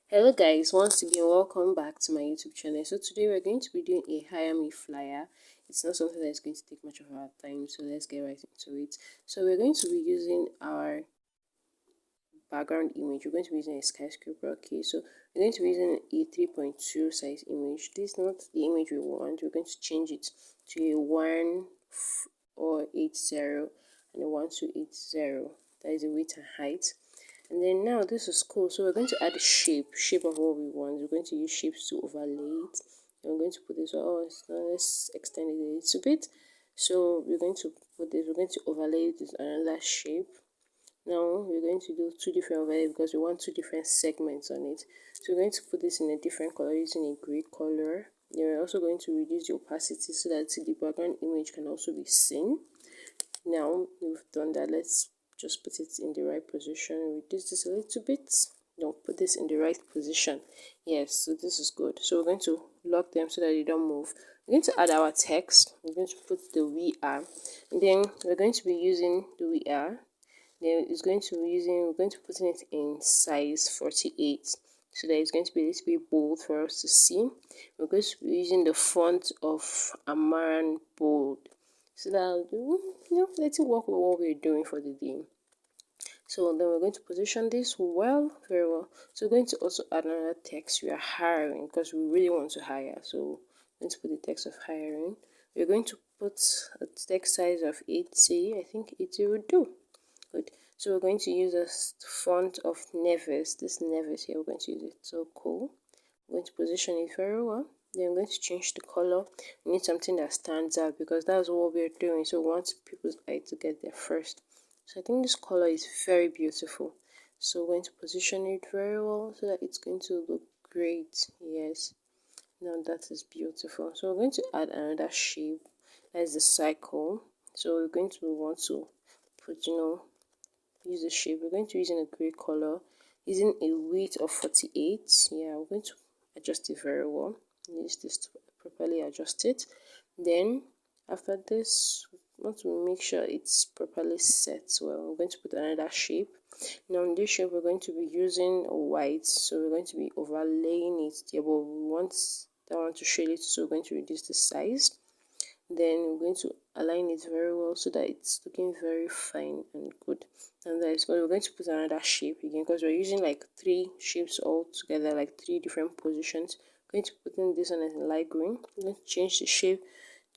Hello guys, once again welcome back to my YouTube channel. So today we're going to be doing a hire me flyer. It's not something that's going to take much of our time, so let's get right into it. So we're going to be using our background image. We're going to be using a skyscraper. Okay, so we're going to be using a 3.2 size image. This is not the image we want. We're going to change it to a 1480 and a 1280. That is the width and height. And then now this is cool. So we're going to add a shape of what we want. We're going to use shapes to overlay it. And we're going to put this. Let's extend it a little bit. So we're going to put this. We're going to overlay it with another shape. Now we're going to do two different overlays because we want two different segments on it. So we're going to put this in a different color using a gray color. Then we're also going to reduce the opacity so that the background image can also be seen. Now we've done that. Let's just put it in the right position. Reduce this a little bit. Now put this in the right position. Yes, so this is good. So we're going to lock them so that they don't move. We're going to add our text. We're going to put the we are, and then we're going to be using the we are. Then we're going to put it in size 48 so that it's going to be a little bit bold for us to see. We're going to be using the font of Amaran Bold so that let's work with what we're doing for the day. So then we're going to position this very well. So we're going to also add another text. We are hiring because we really want to hire. So we're going to put the text of hiring. We're going to put a text size of 80. I think 80 will do. Good. So we're going to use a font of Nevis. This Nevis here, we're going to use it. So cool. We're going to position it very well. Then we're going to change the color. We need something that stands out because that's what we're doing. So we want people's eye to get there first. So I think this color is very beautiful. So we're going to position it very well so that it's going to look great. Yes. Now that is beautiful. So we're going to add another shape. That is the cycle. So we're going to want to put, use the shape. We're going to use in a gray color using a width of 48. Yeah, we're going to adjust it very well. Use this to properly adjust it. Then after this, we want to make sure it's properly set well. We're going to put another shape. Now in this shape we're going to be using white, so we're going to be overlaying it there, but we want that one to shade it, so we're going to reduce the size. Then we're going to align it very well so that it's looking very fine and good. And that is good. We're going to put another shape again because we're using like three shapes all together, like three different positions. I'm going to put in this one as light green. I'm going to change the shape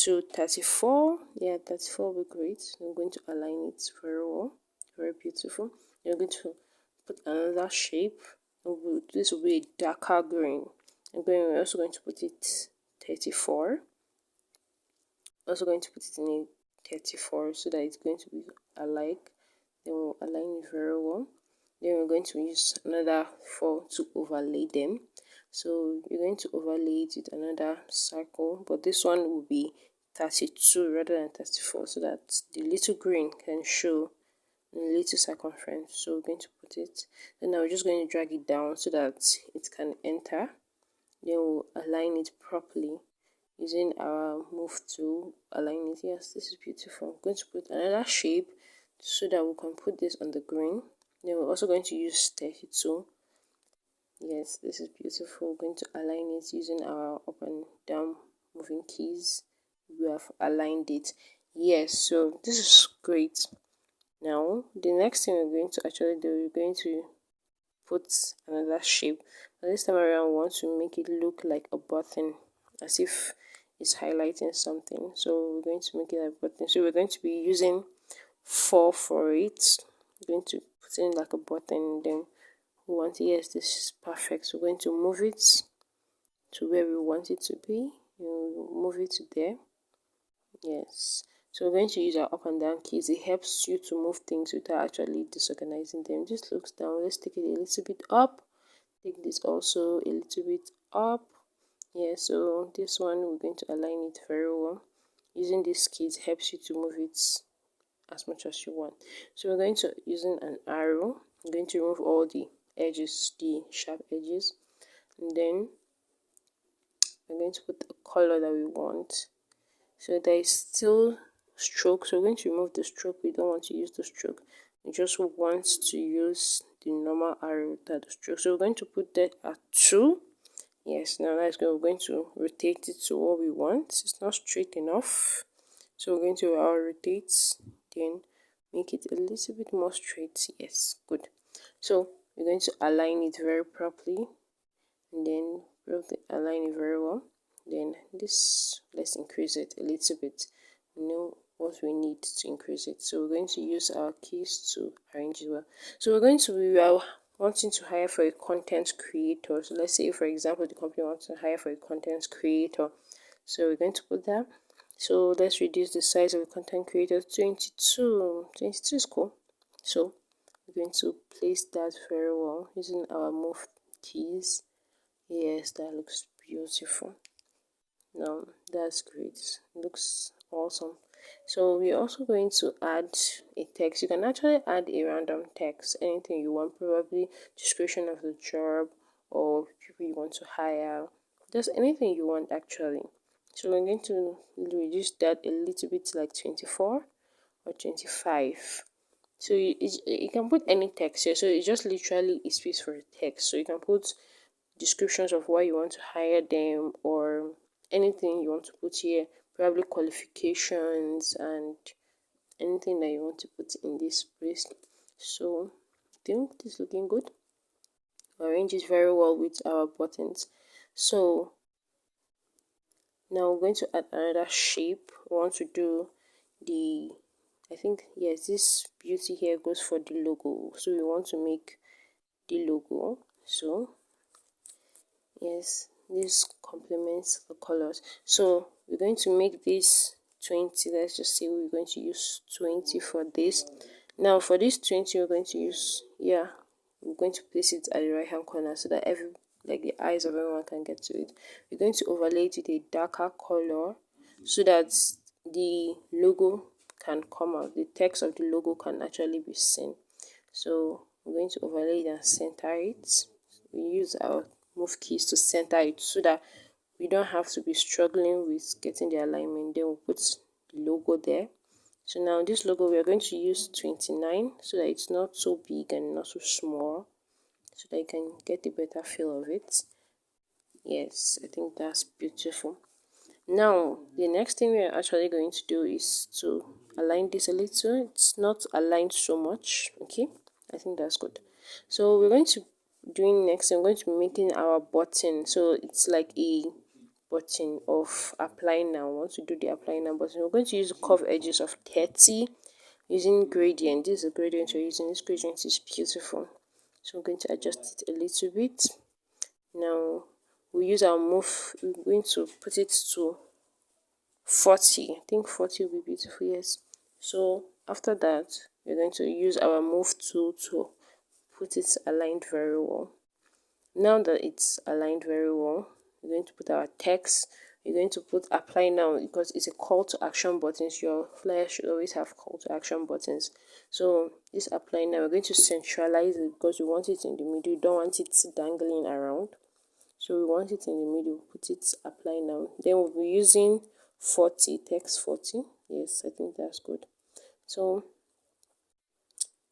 to 34. Yeah, 34 will be great. I'm going to align it very well, very beautiful. I'm going to put another shape. This will be a darker green. We're also going to put it 34. Also going to put it in a 34 so that it's going to be alike. Then we'll align it very well. Then we're going to use another 4 to overlay them. So you're going to overlay it with another circle, but this one will be 32 rather than 34 so that the little green can show in a little circumference. So we're going to put it, then now we're just going to drag it down so that it can enter. Then we'll align it properly using our move tool. Align it. Yes, this is beautiful. I'm going to put another shape so that we can put this on the green. Then we're also going to use 32. Yes, this is beautiful. We're going to align it using our up and down moving keys. We have aligned it. Yes, so this is great. Now the next thing we're going to actually do, we're going to put another shape, but this time around we want to make it look like a button, as if it's highlighting something. So we're going to make it a button. So we're going to be using 4 for it. We're going to put in like a button. Then we want it. Yes, this is perfect. So we're going to move it to where we want it to be. Move it to there. Yes. So we're going to use our up and down keys. It helps you to move things without actually disorganizing them. Just looks down. Let's take it a little bit up. Take this also a little bit up. Yeah, so this one we're going to align it very well. Using these keys helps you to move it as much as you want. So we're going to using an arrow. I'm going to remove all the edges, the sharp edges, and then we're going to put the color that we want. So there is still stroke, so we're going to remove the stroke. We don't want to use the stroke. We just want to use the normal arrow without the stroke. So we're going to put that at 2. Yes, now that's good. We're going to rotate it to what we want. It's not straight enough, so we're going to rotate, then make it a little bit more straight. Yes, good. So we're going to align it very properly, and then align it very well. Then this, let's increase it a little bit. We know what we need to increase it, so we're going to use our keys to arrange it well. So we are wanting to hire for a content creator. So let's say, for example, the company wants to hire for a content creator, so we're going to put that. So let's reduce the size of the content creator to 22. 22 is cool. So we're going to place that very well using our move keys. Yes, that looks beautiful. Now that's great. It looks awesome. So we're also going to add a text. You can actually add a random text, anything you want, probably description of the job or people you want to hire, just anything you want actually. So we're going to reduce that a little bit to like 24 or 25. So you can put any text here. So it's just literally a space for a text. So you can put descriptions of why you want to hire them or anything you want to put here, probably qualifications and anything that you want to put in this place. So I think this is looking good. Arrange it very well with our buttons. So now we're going to add another shape. We want to do the, I think, yes, this beauty here goes for the logo. So we want to make the logo. So yes, this complements the colors. So we're going to make this 20. Let's just say we're going to use 20 for this. Now for this 20, we're going to use, we're going to place it at the right hand corner so that the eyes of everyone can get to it. We're going to overlay it with a darker color so that the logo can come out. The text of the logo can actually be seen. So we're going to overlay it and center it. We use our move keys to center it so that we don't have to be struggling with getting the alignment. Then we'll put the logo there. So now this logo, we are going to use 29 so that it's not so big and not so small, so that you can get a better feel of it. Yes, I think that's beautiful. Now the next thing we are actually going to do is to align this a little. It's not aligned so much. Okay, I think that's good. So we're going to doing next, I'm going to be making our button. So it's like a button of apply now. I want to do the apply now button. We're going to use the curved edges of 30 using gradient. This is a gradient we're using. This gradient is beautiful. So I'm going to adjust it a little bit. Now we use our move. We're going to put it to 40. I think 40 will be beautiful. Yes. So after that, we're going to use our move tool to put it aligned very well. Now that it's aligned very well, we're going to put our text. We're going to put apply now because it's a call to action buttons. Your flyer should always have call to action buttons. So this apply now, we're going to centralize it because we want it in the middle. We don't want it dangling around. So we want it in the middle. Put it apply now. Then we'll be using 40, text 40. Yes, I think that's good. So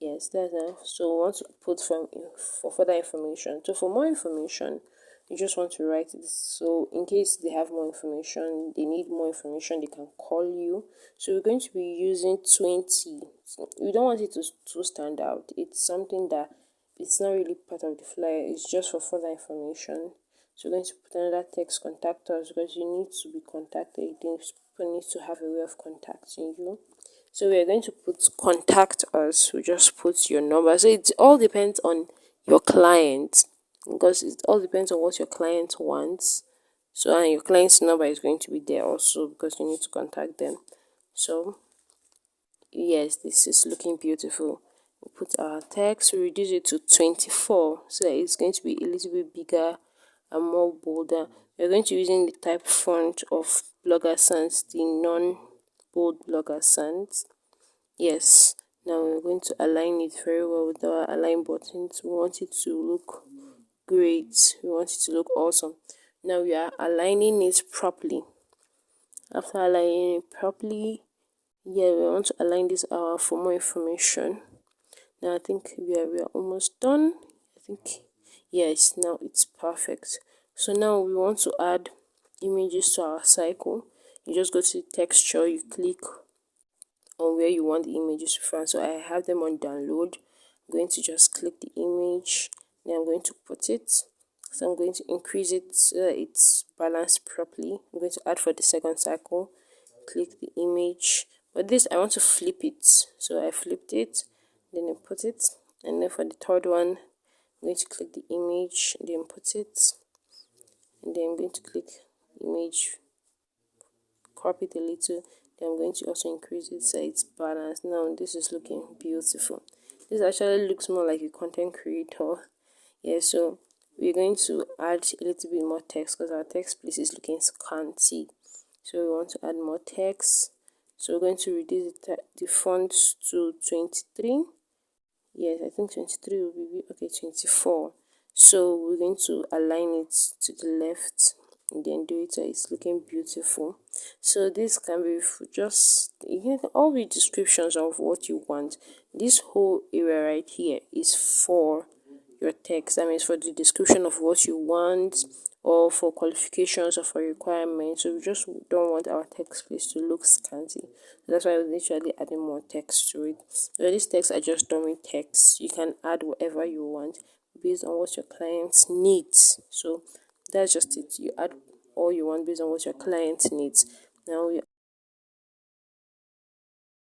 yes, that's enough. So we want to put for further information. So for more information, you just want to write this. So in case they have more information, they need more information, they can call you. So we're going to be using 20. So we don't want it to stand out. It's something that it's not really part of the flyer. It's just for further information. So we're going to put another text, contact us, because you need to be contacted. People need to have a way of contacting you. So we are going to put contact us. We just put your number. So it all depends on your client, because it all depends on what your client wants. So and your client's number is going to be there also because you need to contact them. So yes, this is looking beautiful. We put our text, we reduce it to 24 so that it's going to be a little bit bigger and more bolder. We're going to be using the type font of Blogger Sans, the non-bold Blogger Sans. Yes, now we're going to align it very well with our align buttons. We want it to look great. We want it to look awesome. Now we are aligning it properly. After aligning it properly, we want to align this for more information. Now I think we are almost done. I think yes, now it's perfect. So now we want to add images to our cycle. You just go to texture, you click on where you want the images from. So I have them on download. I'm going to just click the image, then I'm going to put it. So I'm going to increase it so that it's balanced properly. I'm going to add for the second cycle, click the image, but this I want to flip it, so I flipped it, then I put it, and then for the third one I'm going to click the image, then put it, and then I'm going to click image, crop it a little, then I'm going to also increase it so it's balanced. Now this is looking beautiful. This actually looks more like a content creator. Yeah, so we're going to add a little bit more text because our text place is looking scanty. So we want to add more text. So we're going to reduce the font to 23. Yes, I think 23 will be okay. 24. So we're going to align it to the left and then do it so it's looking beautiful. So this can be just, you can all be descriptions of what you want. This whole area right here is for your text. That means for the description of what you want, or for qualifications or for requirements. So we just don't want our text place to look scanty. That's why we're literally adding more text to it. So these texts are just dummy text. You can add whatever you want based on what your clients needs. So that's just it. You add all you want based on what your client needs. Now we